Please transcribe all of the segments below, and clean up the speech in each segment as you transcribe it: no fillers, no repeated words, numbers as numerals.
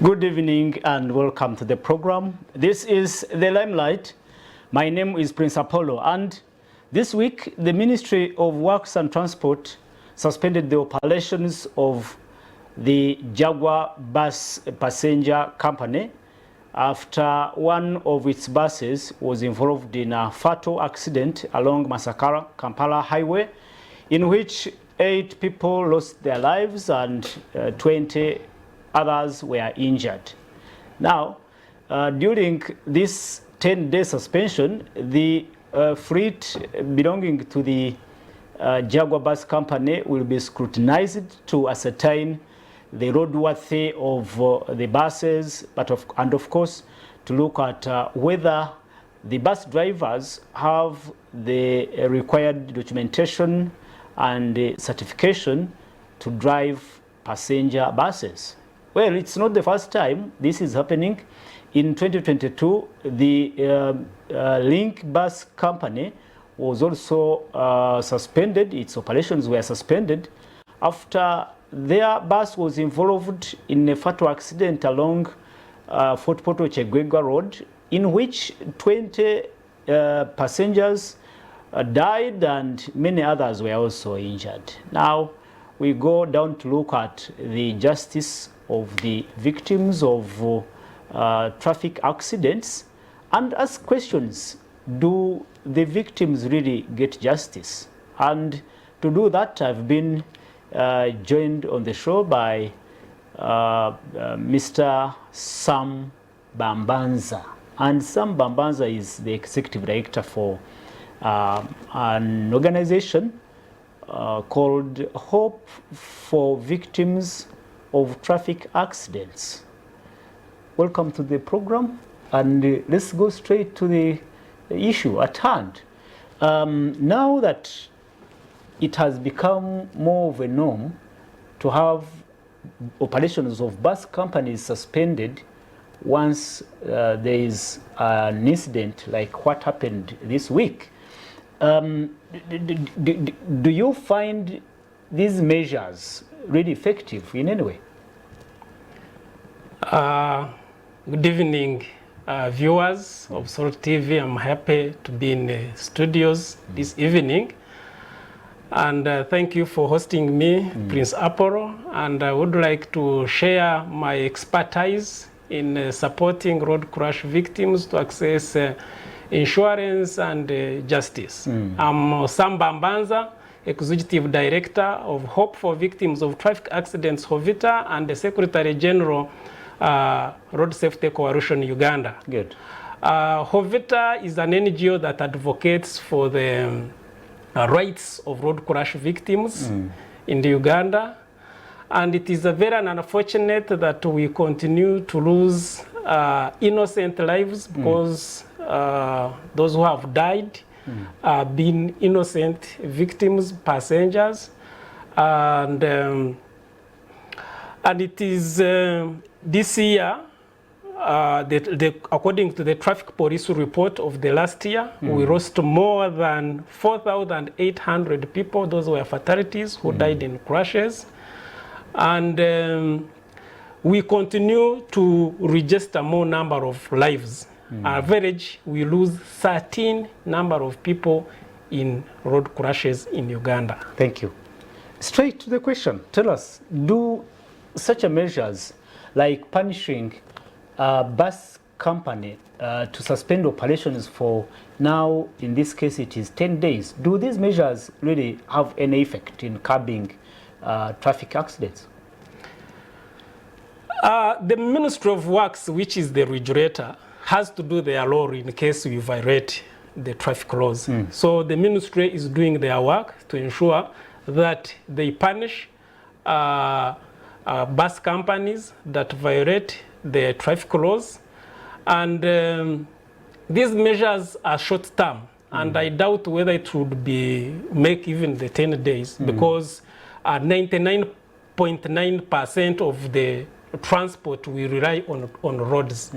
Good evening and welcome to the program. This is the Limelight. My name is Prince Apollo, and this week the Ministry of Works and Transport suspended the operations of the Jaguar Bus Passenger Company after one of its buses was involved in a fatal accident along Masakara-Kampala Highway, in which 8 people lost their lives and 20 others were injured. Now, during this 10-day suspension, the fleet belonging to the Jaguar Bus Company will be scrutinized to ascertain the roadworthiness of the buses, and of course to look at whether the bus drivers have the required documentation and certification to drive passenger buses. Well, it's not the first time this is happening. In 2022, the Link Bus Company was also suspended. Its operations were suspended after their bus was involved in a fatal accident along Fort Portal Chegwega Road, in which 20 passengers died and many others were also injured. Now, we go down to look at the justice of the victims of traffic accidents and ask questions. Do the victims really get justice? And to do that, I've been joined on the show by Mr. Sam Bambanza. And Sam Bambanza is the executive director for an organization called Hope for Victims of Traffic Accidents. Welcome to the program, and let's go straight to the issue at hand. Now that it has become more of a norm to have operations of bus companies suspended once there is an incident like what happened this week, do you find these measures really effective in any way? Good evening, viewers of Salt TV. I'm happy to be in the studios this evening. And thank you for hosting me, Prince Apollo. And I would like to share my expertise in supporting road crash victims to access insurance and justice. I'm Sam Bambanza, Executive Director of Hope for Victims of Traffic Accidents, HOVITA, and the Secretary General, Road Safety Coalition Uganda. Good. HOVITA is an NGO that advocates for the rights of road crash victims in the Uganda. And it is very unfortunate that we continue to lose innocent lives because those who have died been innocent victims, passengers, and it is this year, according to the traffic police report of the last year, we lost more than 4,800 people. Those were fatalities who died in crashes, and we continue to register more number of lives. On average, we lose 13 number of people in road crashes in Uganda. Thank you. Straight to the question. Tell us, do such measures like punishing a bus company to suspend operations for now, in this case it is 10 days, do these measures really have any effect in curbing traffic accidents? The Ministry of Works, which is the regulator, has to do their law in case we violate the traffic laws. So the ministry is doing their work to ensure that they punish bus companies that violate the traffic laws. And these measures are short term, and I doubt whether it would make even the 10 days, because 99.9% of the transport we rely on roads.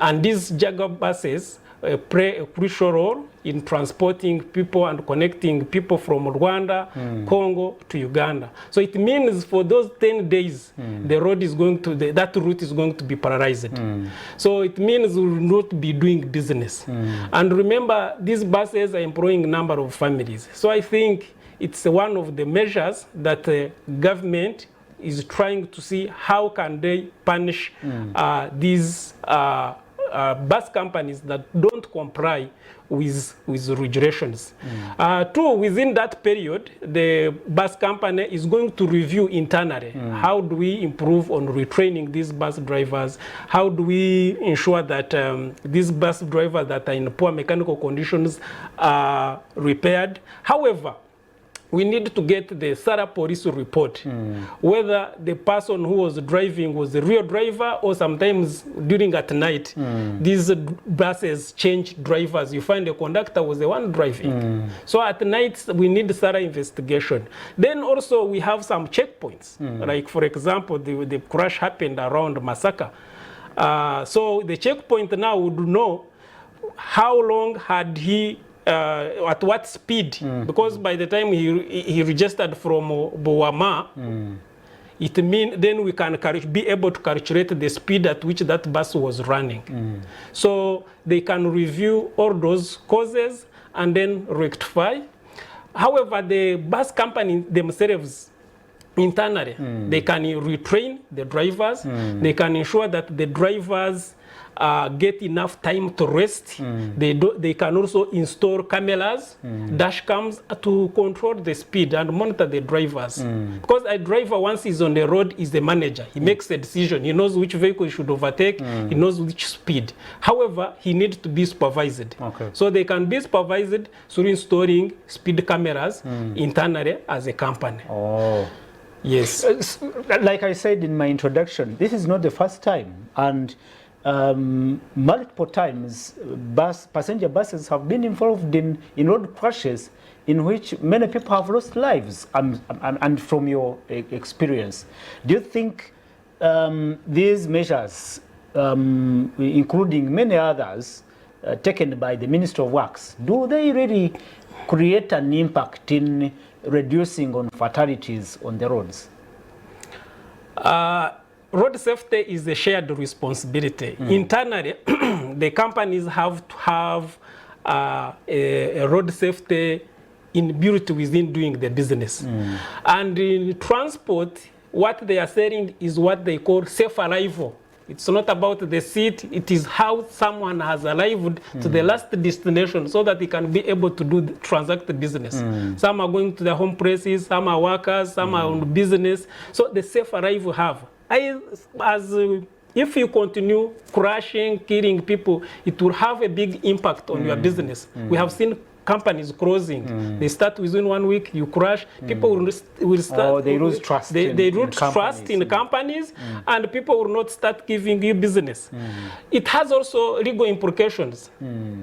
And these Jaguar buses play a crucial role in transporting people and connecting people from Rwanda, Congo to Uganda. So it means for those 10 days, the road is going to, that route is going to be paralyzed. So it means we will not be doing business. And remember, these buses are employing a number of families. So I think it's one of the measures that the government is trying to see how can they punish these bus companies that don't comply with regulations. Two, within that period, the bus company is going to review internally. How do we improve on retraining these bus drivers? How do we ensure that these bus drivers that are in poor mechanical conditions are repaired? However, we need to get the thorough police report, whether the person who was driving was the real driver, or sometimes during at night, these buses change drivers. You find the conductor was the one driving. So at night, we need thorough investigation. Then also we have some checkpoints. Like for example, the crash happened around Masaka. So the checkpoint now would know how long had he at what speed, because by the time he registered from Bowama, it means then we can be able to calculate the speed at which that bus was running. So they can review all those causes and then rectify. However, the bus company themselves internally, they can retrain the drivers. They can ensure that the drivers get enough time to rest. They can also install cameras, dash cams to control the speed and monitor the drivers. Because a driver, once he's on the road, is the manager. He makes a decision. He knows which vehicle he should overtake. He knows which speed. However, he needs to be supervised. So they can be supervised through installing speed cameras internally as a company. Yes. Like I said in my introduction, this is not the first time. And multiple times, passenger buses have been involved in road crashes in which many people have lost lives. And from your experience, do you think these measures, including many others taken by the Ministry of Works, do they really create an impact in reducing on fatalities on the roads? Road safety is a shared responsibility. Internally, the companies have to have a road safety inbuilt within doing the business. And in transport, what they are saying is what they call safe arrival. It's not about the seat, it is how someone has arrived to the last destination so that he can be able to transact the business. Some are going to their home places, some are workers, some are on business. So the safe arrival have. If you continue crashing, killing people, it will have a big impact on your business. We have seen companies closing. They start within 1 week, you crash, people will start. They lose trust. They lose trust in companies, and people will not start giving you business. It has also legal implications.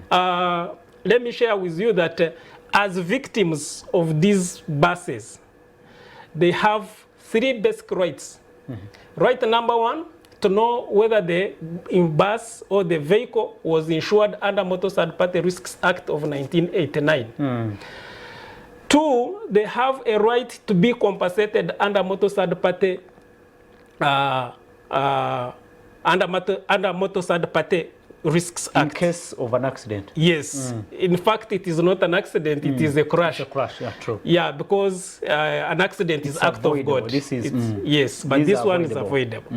Let me share with you that as victims of these buses, they have 3 basic rights. Right number 1, to know whether the bus or the vehicle was insured under Motor Third Party Risks Act of 1989. 2, they have a right to be compensated under Motor Third Party under Motor Third Party Risks Act. In case of an accident? Yes. In fact, it is not an accident, it is a crash. It's a crash, yeah, true. Yeah, because an accident is act of God. This is, yes, but this one is avoidable.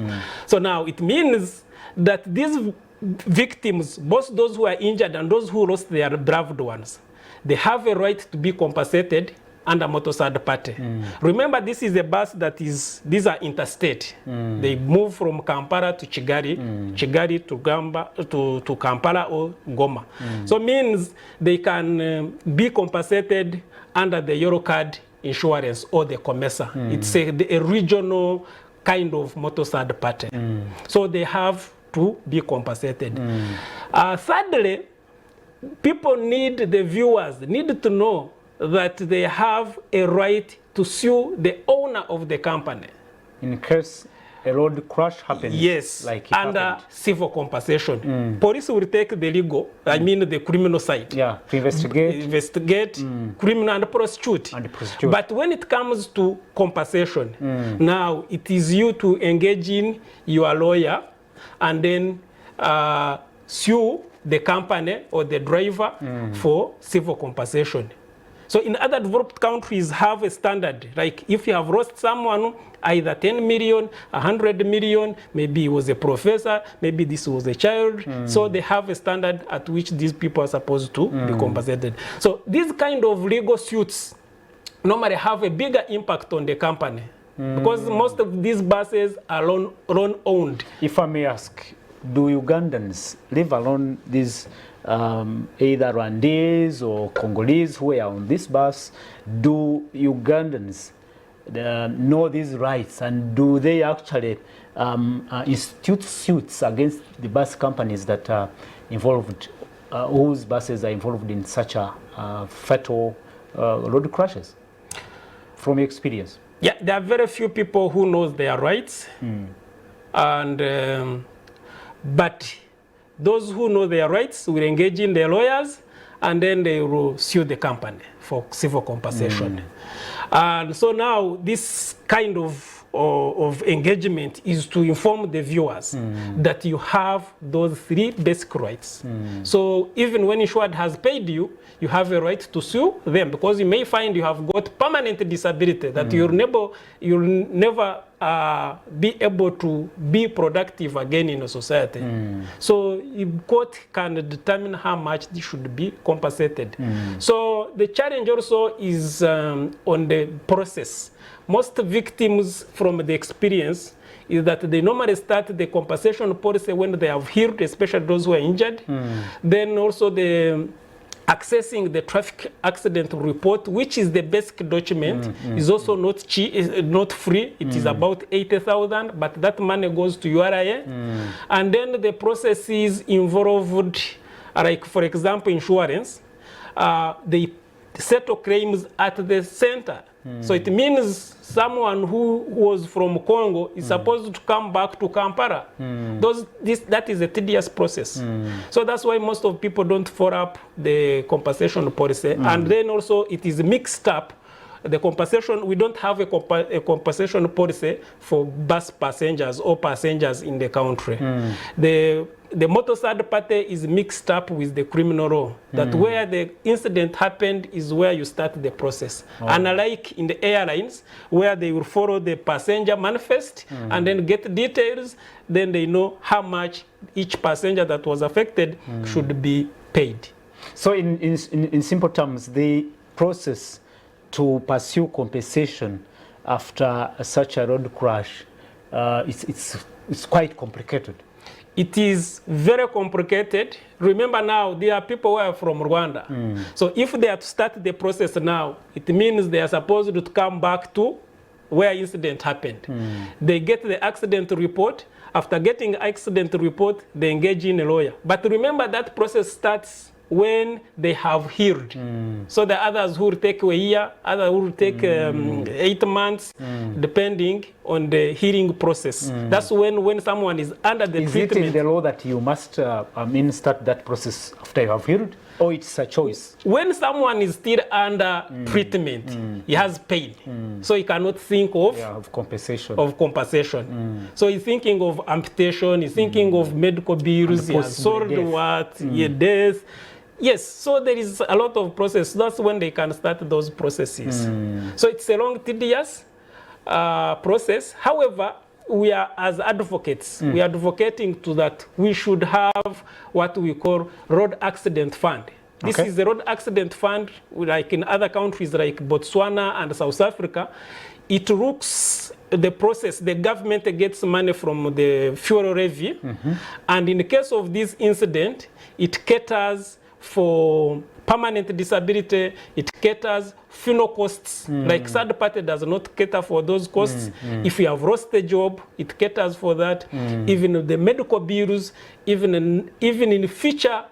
So now it means that these victims, both those who are injured and those who lost their beloved ones, they have a right to be compensated under Motor Third Party. Remember, this is a bus that is, these are interstate. They move from Kampala to Kigali, Kigali to Kampala or Goma. So it means they can be compensated under the Euro card insurance or the COMESA. It's a regional kind of Motor Third Party. So they have to be compensated. Thirdly, people the viewers need to know that they have a right to sue the owner of the company. In case a road crash happens. Yes, like under civil compensation. Police will take the legal, I mean the criminal side. Yeah, to investigate, criminal and prosecute. But when it comes to compensation, now it is you to engage in your lawyer and then sue the company or the driver for civil compensation. So in other developed countries have a standard, like if you have lost someone, either 10 million, 100 million, maybe he was a professor, maybe this was a child. So they have a standard at which these people are supposed to be compensated. So these kind of legal suits normally have a bigger impact on the company because most of these buses are loan-owned. If I may ask, do Ugandans, leave alone these either Rwandese or Congolese who are on this bus, do Ugandans know these rights, and do they actually institute suits against the bus companies that are involved, whose buses are involved in such a fatal road crashes, from your experience? Yeah, there are very few people who knows their rights, and but those who know their rights will engage in their lawyers, and then they will sue the company for civil compensation. And so now this kind of engagement is to inform the viewers that you have those three basic rights. So even when insured has paid you, you have a right to sue them, because you may find you have got permanent disability that you'll never be able to be productive again in a society. So the court can determine how much this should be compensated. So the challenge also is on the process. Most victims, from the experience, is that they normally start the compensation policy when they have healed, especially those who are injured. Then also the accessing the traffic accident report, which is the basic document, is also not cheap, not free. It is about 80,000, but that money goes to URA. And then the processes involved, like for example, insurance, they settle claims at the center. So it means someone who was from Congo is supposed to come back to Kampala. That is a tedious process. So that's why most of people don't follow up the compensation policy. And then also it is mixed up. The compensation, we don't have a compensation policy for bus passengers or passengers in the country. The motor third party is mixed up with the criminal law. That where the incident happened is where you start the process. Unlike in the airlines, where they will follow the passenger manifest and then get details, then they know how much each passenger that was affected should be paid. So in simple terms, the process to pursue compensation after such a road crash, it's quite complicated. It is very complicated. Remember now, there are people who are from Rwanda. So if they are to start the process now, it means they are supposed to come back to where incident happened. They get the accident report. After getting accident report, they engage in a lawyer. But remember that process starts when they have healed. So the others who will take a year, others who will take 8 months, depending on the healing process. That's when someone is under the treatment. Is it in the law that you must start that process after you have healed, or it's a choice? When someone is still under treatment, he has pain, so he cannot think of compensation. So he's thinking of amputation, he's thinking of medical bills, he has sold what, death. Yes, so there is a lot of process. That's when they can start those processes. So it's a long, tedious process. However, we are, as advocates, we are advocating to that we should have what we call road accident fund. This is the road accident fund, like in other countries like Botswana and South Africa. It looks the process, the government gets money from the fuel levy, and in the case of this incident, it caters for permanent disability, it caters funeral costs. Like third party does not cater for those costs. If you have lost the job, it caters for that. Even the medical bills, even in future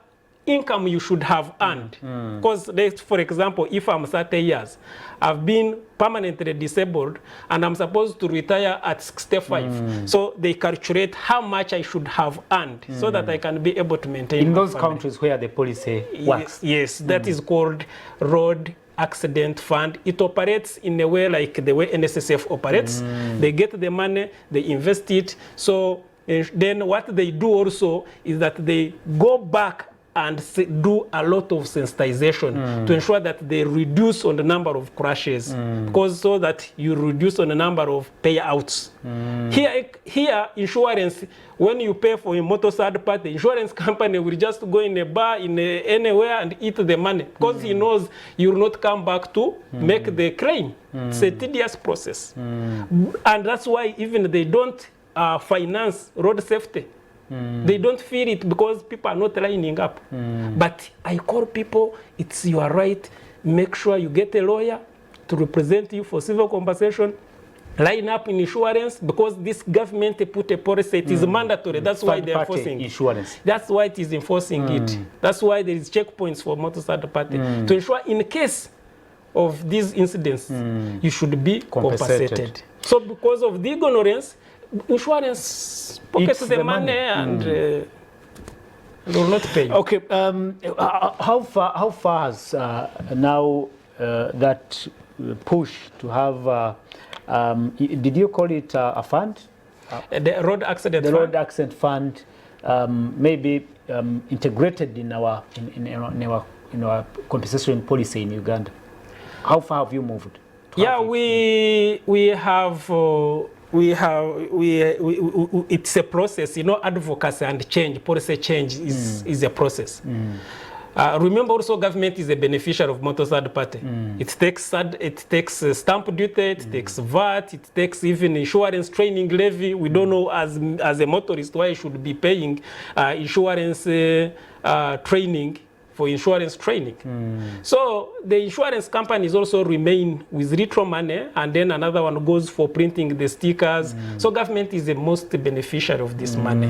income you should have earned. Because, for example, if I'm 30 years, I've been permanently disabled and I'm supposed to retire at 65. So they calculate how much I should have earned so that I can be able to maintain in my those family. countries where the policy works. Yes, that is called road accident fund. It operates in a way like the way NSSF operates. They get the money, they invest it. So then what they do also is that they go back and do a lot of sensitization to ensure that they reduce on the number of crashes, because so that you reduce on the number of payouts. Here, insurance, when you pay for a motor third party, insurance company will just go in a bar anywhere and eat the money, because he knows you will not come back to make the claim. It's a tedious process. And that's why even they don't finance road safety. They don't feel it because people are not lining up. But I call people, it's your right. Make sure you get a lawyer to represent you for civil compensation. Line up in insurance, because this government put a policy. It is mandatory. That's why they are enforcing insurance. That's why it is enforcing it. That's why there is checkpoints for motor third party to ensure in case of these incidents, you should be compensated. So because of the ignorance, insurance pockets the money and will not pay. Okay, how far has now that push to have, did you call it a fund? The road accident the fund? road accident fund, maybe integrated in our compensation policy in Uganda. How far have you moved? Yeah, we have. It's a process, advocacy and change, policy change is a process. Remember also government is a beneficiary of motor third party. It takes stamp duty, it takes VAT, it takes even insurance training levy. We don't know as a motorist why you should be paying insurance training for insurance training. So the insurance companies also remain with retro money, and then another one goes for printing the stickers. So government is the most beneficiary of this money.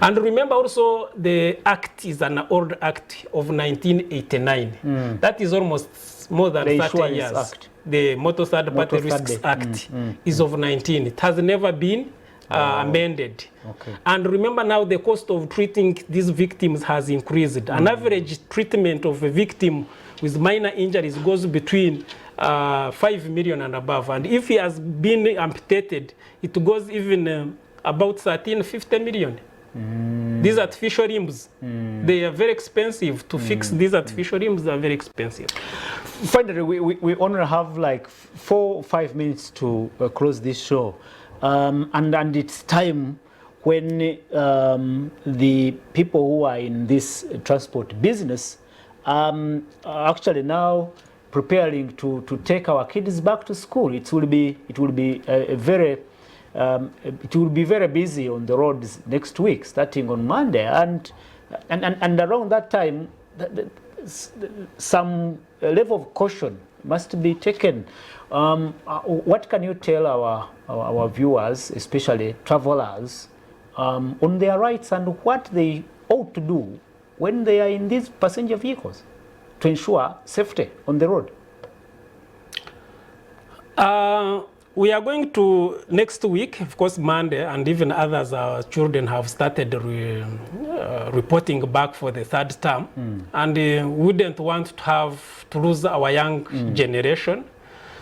And remember also the act is an old act of 1989. That is almost more than 30 years. Act. The Motor Third Party Risks Act is of 19. It has never been amended. Okay. And remember now the cost of treating these victims has increased. An average treatment of a victim with minor injuries goes between 5 million and above. And if he has been amputated, it goes even about 50 million. These artificial limbs, they are very expensive. To fix these artificial limbs are very expensive. Finally, we only have like 4 or 5 minutes to close this show. And it's time when the people who are in this transport business are actually now preparing to take our kids back to school. It will be very busy on the roads next week, starting on Monday, and around that time, some level of caution must be taken. What can you tell our viewers, especially travelers, on their rights and what they ought to do when they are in these passenger vehicles to ensure safety on the road? We are going to, next week, of course, Monday, and even others, our children have started reporting back for the third term. And we wouldn't want to lose our young generation.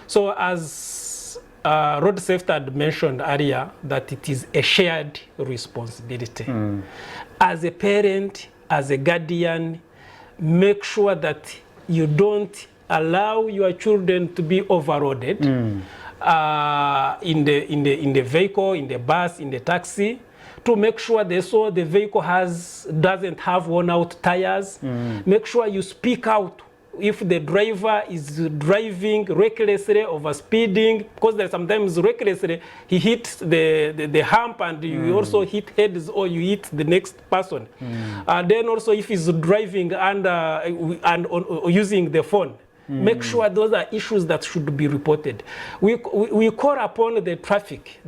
So as road safety had mentioned earlier, that it is a shared responsibility. As a parent, as a guardian, make sure that you don't allow your children to be overloaded in the vehicle, in the bus, in the taxi, to make sure the vehicle doesn't have worn out tires. Make sure you speak out if the driver is driving recklessly, over speeding, because there's sometimes recklessly he hits the hump and you also hit heads or you hit the next person. Then also if he's driving and using the phone, make sure those are issues that should be reported. We call upon the traffic.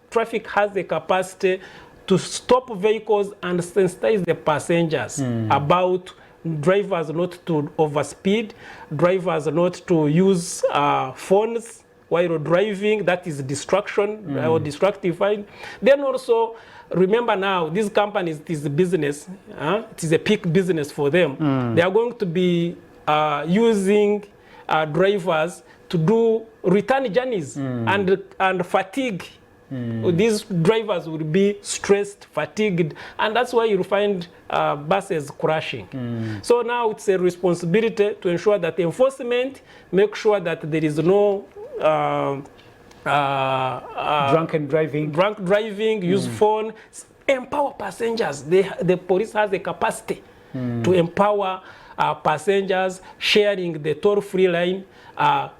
Traffic has the capacity to stop vehicles and sensitize the passengers about drivers not to overspeed, drivers not to use phones while driving. That is distraction or distractifying. Then also, remember now, these companies, it is a business. It is a peak business for them. They are going to be using drivers to do return journeys and fatigue. These drivers will be stressed, fatigued, and that's why you'll find buses crashing. So now it's a responsibility to ensure that the enforcement make sure that there is no drunk driving, use phone, empower passengers. The police has the capacity to empower passengers, sharing the toll-free line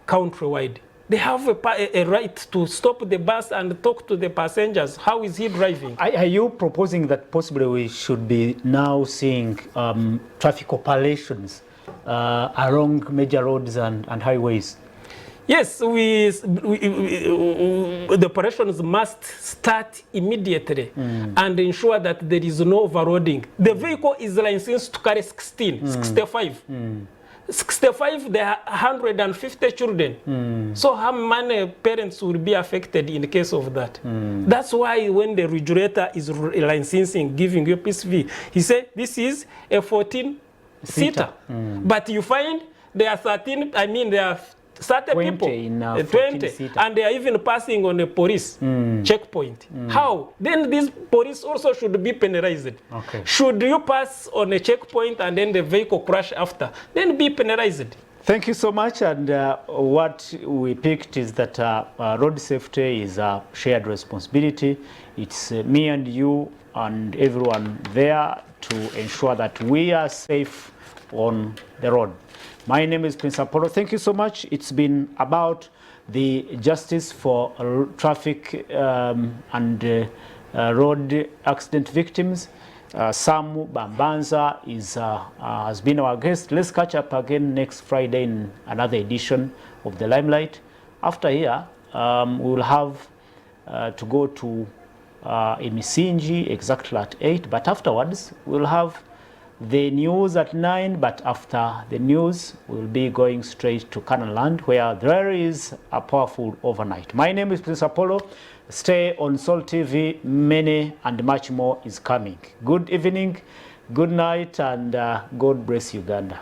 countrywide. They have a right to stop the bus and talk to the passengers. How is he driving? Are you proposing that possibly we should be now seeing traffic operations along major roads and highways? Yes, the operations must start immediately and ensure that there is no overloading. The vehicle is licensed to carry 65. 65, there are 150 children. So how many parents will be affected in the case of that? That's why when the regulator is licensing, giving you PSV, he said this is a 14-seater. But you find there are 13, there are 30 people, 20, and they are even passing on a police checkpoint. How? Then this police also should be penalized. Okay. Should you pass on a checkpoint and then the vehicle crash after, then be penalized. Thank you so much. And what we picked is that road safety is a shared responsibility. It's me and you and everyone there to ensure that we are safe on the road. My name is Prince Apollo. Thank you so much. It's been about the justice for traffic and road accident victims. Samu Bambanza has been our guest. Let's catch up again next Friday in another edition of the Limelight. After here, we will have to go to Emisinji exactly at 8, but afterwards we'll have the news at 9, but after the news, we'll be going straight to Canaanland, where there is a powerful overnight. My name is Prince Apollo. Stay on Soul TV. Many and much more is coming. Good evening, good night, and God bless Uganda.